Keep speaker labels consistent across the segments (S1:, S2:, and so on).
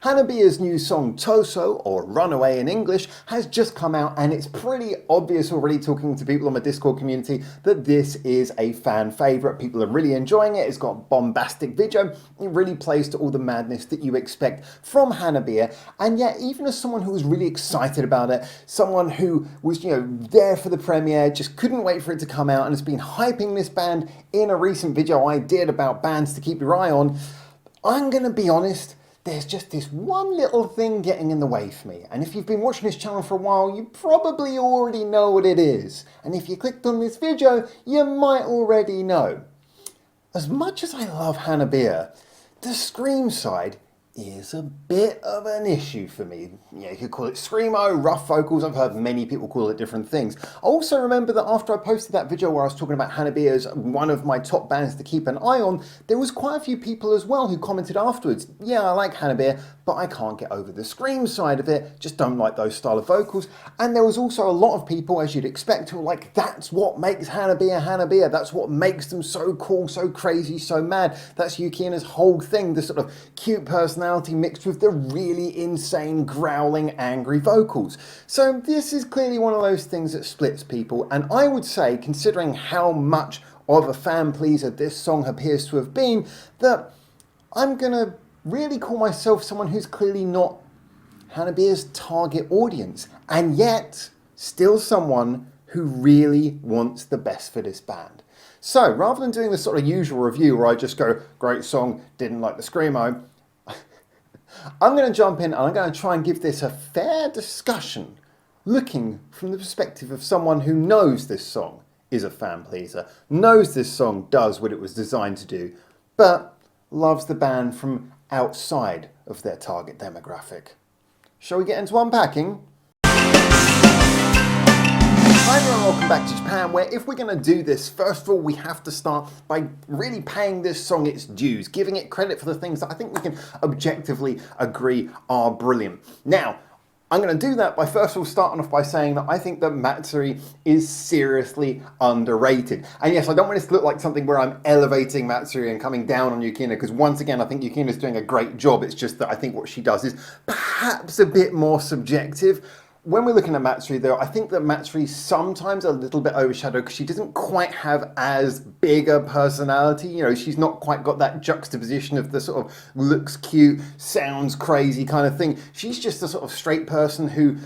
S1: HANABIE's new song TOUSOU, or Runaway in English, has just come out, and it's pretty obvious already talking to people on the Discord community that this is a fan favourite. People are really enjoying it. It's got a bombastic video. It really plays to all the madness that you expect from HANABIE. And yet, even as someone who was really excited about it, someone who was, there for the premiere, just couldn't wait for it to come out, and has been hyping this band in a recent video I did about bands to keep your eye on, I'm going to be honest, there's just this one little thing getting in the way for me. And if you've been watching this channel for a while, you probably already know what it is. And if you clicked on this video, you might already know. As much as I love HANABIE, the scream side is a bit of an issue for me. You could call it screamo, rough vocals. I've heard many people call it different things. I also remember that after I posted that video where I was talking about HANABIE as one of my top bands to keep an eye on, there was quite a few people as well who commented afterwards, yeah, I like HANABIE, but I can't get over the scream side of it, just don't like those style of vocals. And there was also a lot of people, as you'd expect, who were like, that's what makes HANABIE HANABIE, that's what makes them so cool, so crazy, so mad. That's Yuki Ina's whole thing, the sort of cute personality mixed with the really insane, growling, angry vocals. So this is clearly one of those things that splits people, and I would say, considering how much of a fan pleaser this song appears to have been, that I'm gonna really call myself someone who's clearly not HANABIE's target audience, and yet still someone who really wants the best for this band. So rather than doing the sort of usual review where I just go, great song, didn't like the screamo, I'm going to jump in and I'm going to try and give this a fair discussion, looking from the perspective of someone who knows this song is a fan pleaser, knows this song does what it was designed to do, but loves the band from outside of their target demographic. Shall we get into unpacking? Hi everyone, welcome back to Japan, where if we're going to do this, first of all, we have to start by really paying this song its dues, giving it credit for the things that I think we can objectively agree are brilliant. Now, I'm going to do that by first of all starting off by saying that I think that Matsuri is seriously underrated. And yes, I don't want this to look like something where I'm elevating Matsuri and coming down on Yuki Ina, because once again, I think Yuki Ina is doing a great job. It's just that I think what she does is perhaps a bit more subjective. When we're looking at Matsuri though, I think that Matsuri is sometimes a little bit overshadowed because she doesn't quite have as big a personality. She's not quite got that juxtaposition of the sort of looks cute, sounds crazy kind of thing. She's just a sort of straight person who,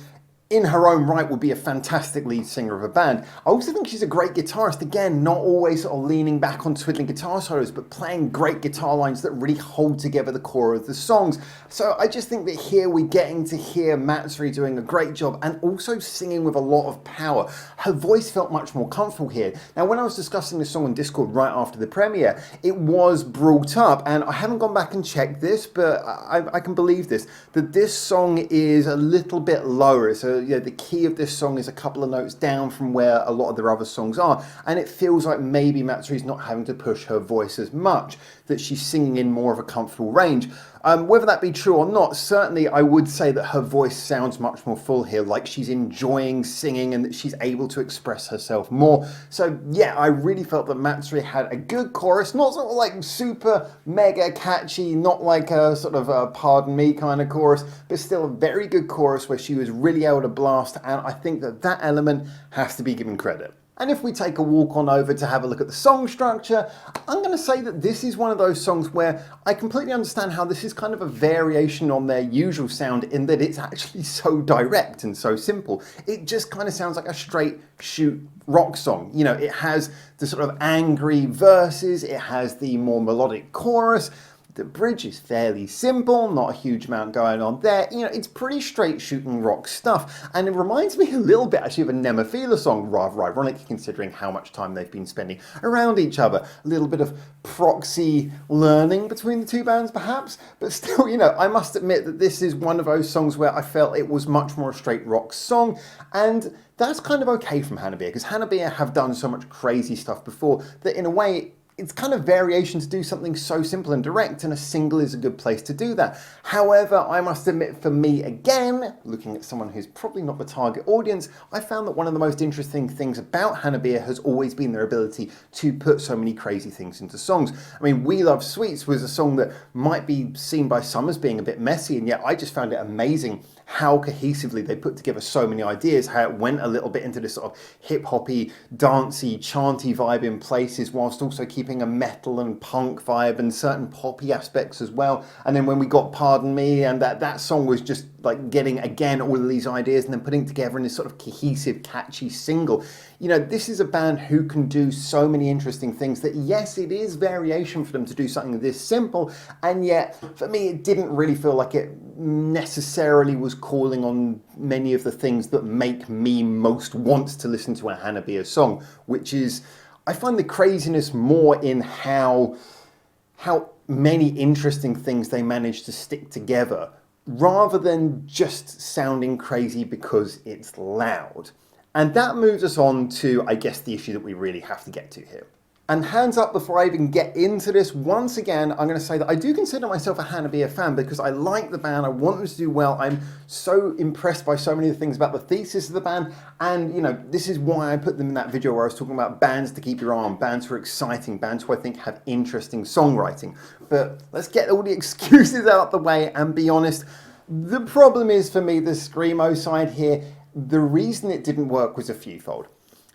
S1: in her own right, would be a fantastic lead singer of a band. I also think she's a great guitarist. Again, not always sort of leaning back on twiddling guitar solos, but playing great guitar lines that really hold together the core of the songs. So I just think that here we're getting to hear Matsuri doing a great job and also singing with a lot of power. Her voice felt much more comfortable here. Now, when I was discussing this song on Discord right after the premiere, it was brought up, and I haven't gone back and checked this, but I can believe this, that this song is a little bit lower. So the key of this song is a couple of notes down from where a lot of their other songs are, and it feels like maybe Matsuri's not having to push her voice as much, that she's singing in more of a comfortable range. Whether that be true or not, certainly I would say that her voice sounds much more full here, like she's enjoying singing and that she's able to express herself more. So yeah, I really felt that Matsuri had a good chorus, not sort of like super mega catchy, not like a sort of a pardon me kind of chorus, but still a very good chorus where she was really able to blast, and I think that that element has to be given credit. And if we take a walk on over to have a look at the song structure, I'm going to say that this is one of those songs where I completely understand how this is kind of a variation on their usual sound in that it's actually so direct and so simple. It just kind of sounds like a straight shoot rock song. It has the sort of angry verses, it has the more melodic chorus. The bridge is fairly simple, not a huge amount going on there. It's pretty straight shooting rock stuff. And it reminds me a little bit actually of a Nemophila song, rather ironically considering how much time they've been spending around each other. A little bit of proxy learning between the two bands perhaps, but still, I must admit that this is one of those songs where I felt it was much more a straight rock song, and that's kind of okay from HANABIE, because HANABIE have done so much crazy stuff before that in a way it's kind of variation to do something so simple and direct, and a single is a good place to do that. However, I must admit, for me, again, looking at someone who's probably not the target audience, I found that one of the most interesting things about HANABIE has always been their ability to put so many crazy things into songs. I mean, We Love Sweets was a song that might be seen by some as being a bit messy, and yet I just found it amazing how cohesively they put together so many ideas, how it went a little bit into this sort of hip-hoppy, dancey, chanty vibe in places, whilst also keeping a metal and punk vibe and certain poppy aspects as well. And then when we got Pardon Me, and that song was just like getting, again, all of these ideas and then putting together in this sort of cohesive, catchy single. You know, this is a band who can do so many interesting things that, yes, it is variation for them to do something this simple, and yet, for me, it didn't really feel like it necessarily was calling on many of the things that make me most want to listen to a HANABIE song, which is, I find the craziness more in how many interesting things they manage to stick together, rather than just sounding crazy because it's loud. And that moves us on to, I guess, the issue that we really have to get to here. And hands up before I even get into this, once again, I'm going to say that I do consider myself a HANABIE fan because I like the band, I want them to do well, I'm so impressed by so many of the things about the thesis of the band, and you know, this is why I put them in that video where I was talking about bands to keep your eye on, bands who are exciting, bands who I think have interesting songwriting. But let's get all the excuses out the way and be honest, the problem is for me, the Screamo side here, the reason it didn't work was a fewfold.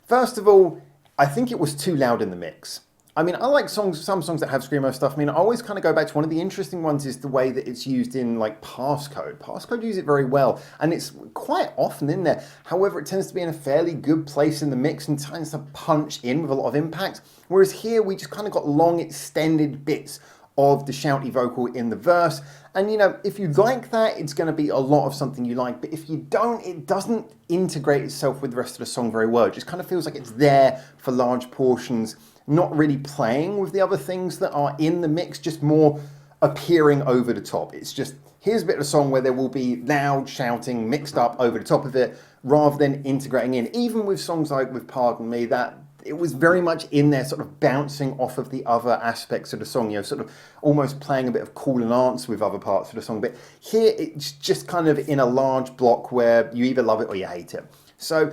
S1: First of all, I think it was too loud in the mix. I mean, I like some songs that have Screamo stuff. I mean, I always kind of go back to one of the interesting ones is the way that it's used in like Passcode. Passcode use it very well, and it's quite often in there. However, it tends to be in a fairly good place in the mix and tends to punch in with a lot of impact. Whereas here, we just kind of got long extended bits of the shouty vocal in the verse. And you know, if you like that, it's going to be a lot of something you like. But if you don't, it doesn't integrate itself with the rest of the song very well. It just kind of feels like it's there for large portions, not really playing with the other things that are in the mix, just more appearing over the top. It's just, here's a bit of a song where there will be loud shouting mixed up over the top of it, rather than integrating in. Even with songs like with Pardon Me, that it was very much in there, sort of bouncing off of the other aspects of the song, you know, sort of almost playing a bit of call and answer with other parts of the song. But here, it's just kind of in a large block where you either love it or you hate it. So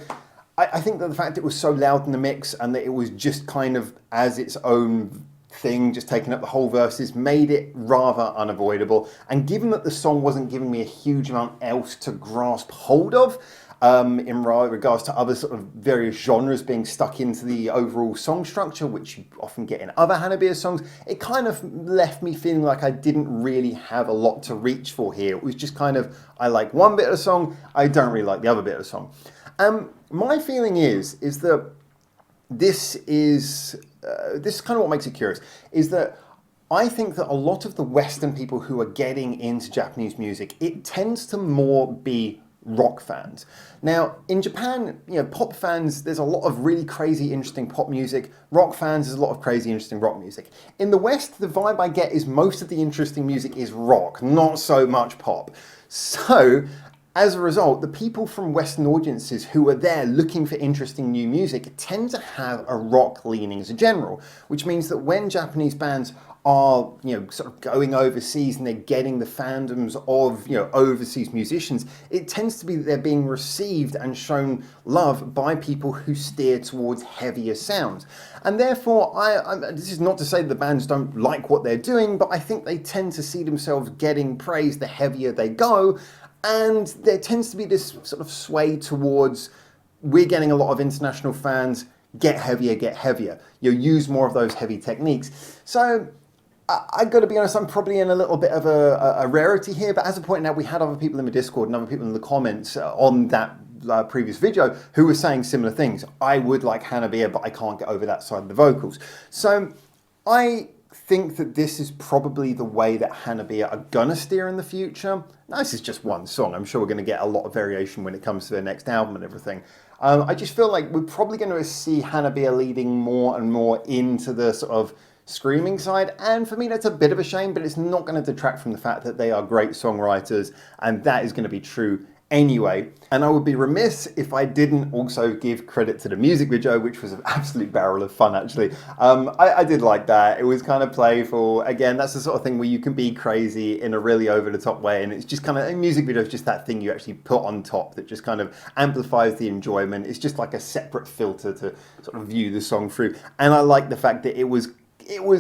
S1: I think that the fact it was so loud in the mix and that it was just kind of as its own thing, just taking up the whole verses, made it rather unavoidable. And given that the song wasn't giving me a huge amount else to grasp hold of, in regards to other sort of various genres being stuck into the overall song structure, which you often get in other HANABIE songs, it kind of left me feeling like I didn't really have a lot to reach for here. It was just kind of, I like one bit of the song, I don't really like the other bit of the song. My feeling is that this is kind of what makes it curious, is that I think that a lot of the Western people who are getting into Japanese music, it tends to more be rock fans. Now, in Japan, you know, pop fans, there's a lot of really crazy, interesting pop music. Rock fans, there's a lot of crazy, interesting rock music. In the West, the vibe I get is most of the interesting music is rock, not so much pop. So, as a result, the people from Western audiences who are there looking for interesting new music tend to have a rock leaning as a general, which means that when Japanese bands are, you know, sort of going overseas and they're getting the fandoms of, you know, overseas musicians, it tends to be that they're being received and shown love by people who steer towards heavier sounds. And therefore, this is not to say that the bands don't like what they're doing, but I think they tend to see themselves getting praised the heavier they go. And there tends to be this sort of sway towards, we're getting a lot of international fans, get heavier. You know, use more of those heavy techniques. So I've got to be honest, I'm probably in a little bit of a rarity here, but as I pointed out, we had other people in the Discord and other people in the comments on that previous video who were saying similar things. I would like HANABIE, but I can't get over that side of the vocals. So I think that this is probably the way that HANABIE are gonna steer in the future. Now, this is just one song. I'm sure we're gonna get a lot of variation when it comes to their next album and everything. I just feel like we're probably gonna see HANABIE leading more and more into the sort of screaming side, and for me that's a bit of a shame, but it's not going to detract from the fact that they are great songwriters, and that is going to be true anyway. And I would be remiss if I didn't also give credit to the music video, which was an absolute barrel of fun, actually. I did like that. It was kind of playful. Again, that's the sort of thing where you can be crazy in a really over-the-top way, and it's just kind of, a music video is just that thing you actually put on top that just kind of amplifies the enjoyment. It's just like a separate filter to sort of view the song through. And I like the fact that it was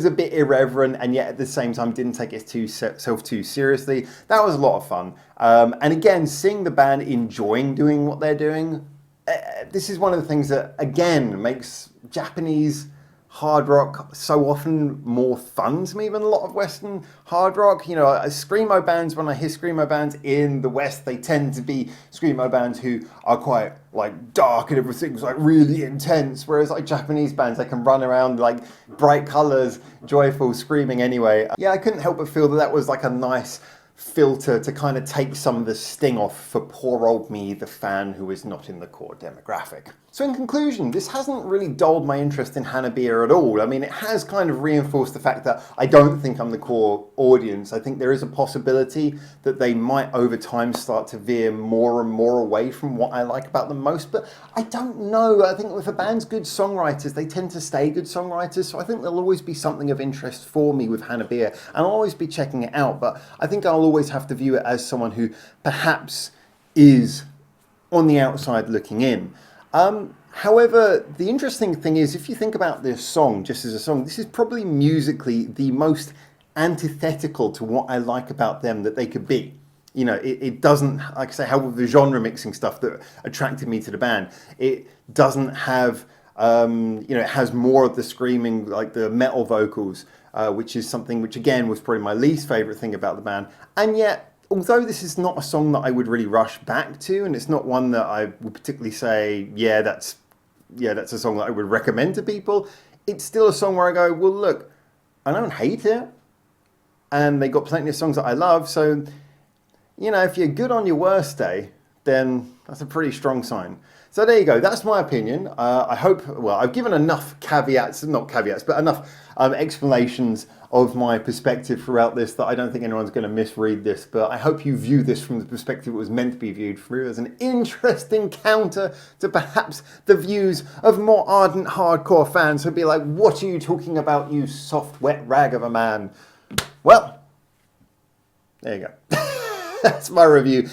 S1: a bit irreverent, and yet at the same time didn't take itself too seriously. That was a lot of fun. And again, seeing the band enjoying doing what they're doing, this is one of the things that, again, makes Japanese hard rock so often more fun to me than a lot of Western hard rock. You know, screamo bands, when I hear screamo bands in the West, they tend to be screamo bands who are quite like dark and everything's like really intense, whereas like Japanese bands, they can run around like bright colors, joyful, screaming anyway. Yeah, I couldn't help but feel that that was like a nice filter to kind of take some of the sting off for poor old me, the fan who is not in the core demographic. So in conclusion, this hasn't really dulled my interest in HANABIE at all. I mean, it has kind of reinforced the fact that I don't think I'm the core audience. I think there is a possibility that they might over time start to veer more and more away from what I like about them most, but I don't know. I think if a band's good songwriters, they tend to stay good songwriters, so I think there'll always be something of interest for me with HANABIE, and I'll always be checking it out, but I think I'll always have to view it as someone who perhaps is on the outside looking in. However, the interesting thing is, if you think about this song just as a song, this is probably musically the most antithetical to what I like about them that they could be. You know, it doesn't, like I say, how the genre mixing stuff that attracted me to the band, it doesn't have, you know, it has more of the screaming, like the metal vocals, which is something which, again, was probably my least favourite thing about the band. And yet, although this is not a song that I would really rush back to, and it's not one that I would particularly say, yeah, that's a song that I would recommend to people, it's still a song where I go, well, look, I don't hate it, and they got plenty of songs that I love, so, you know, if you're good on your worst day, then that's a pretty strong sign. So there you go, that's my opinion. I hope, well, I've given enough caveats, not caveats, but enough explanations of my perspective throughout this that I don't think anyone's going to misread this, but I hope you view this from the perspective it was meant to be viewed through, as an interesting counter to perhaps the views of more ardent hardcore fans who'd be like, what are you talking about, you soft wet rag of a man? Well, there you go. That's my review.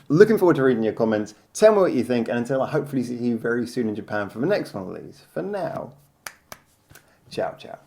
S1: Looking forward to reading your comments. Tell me what you think, and until I hopefully see you very soon in Japan for the next one of these, for now, ciao ciao.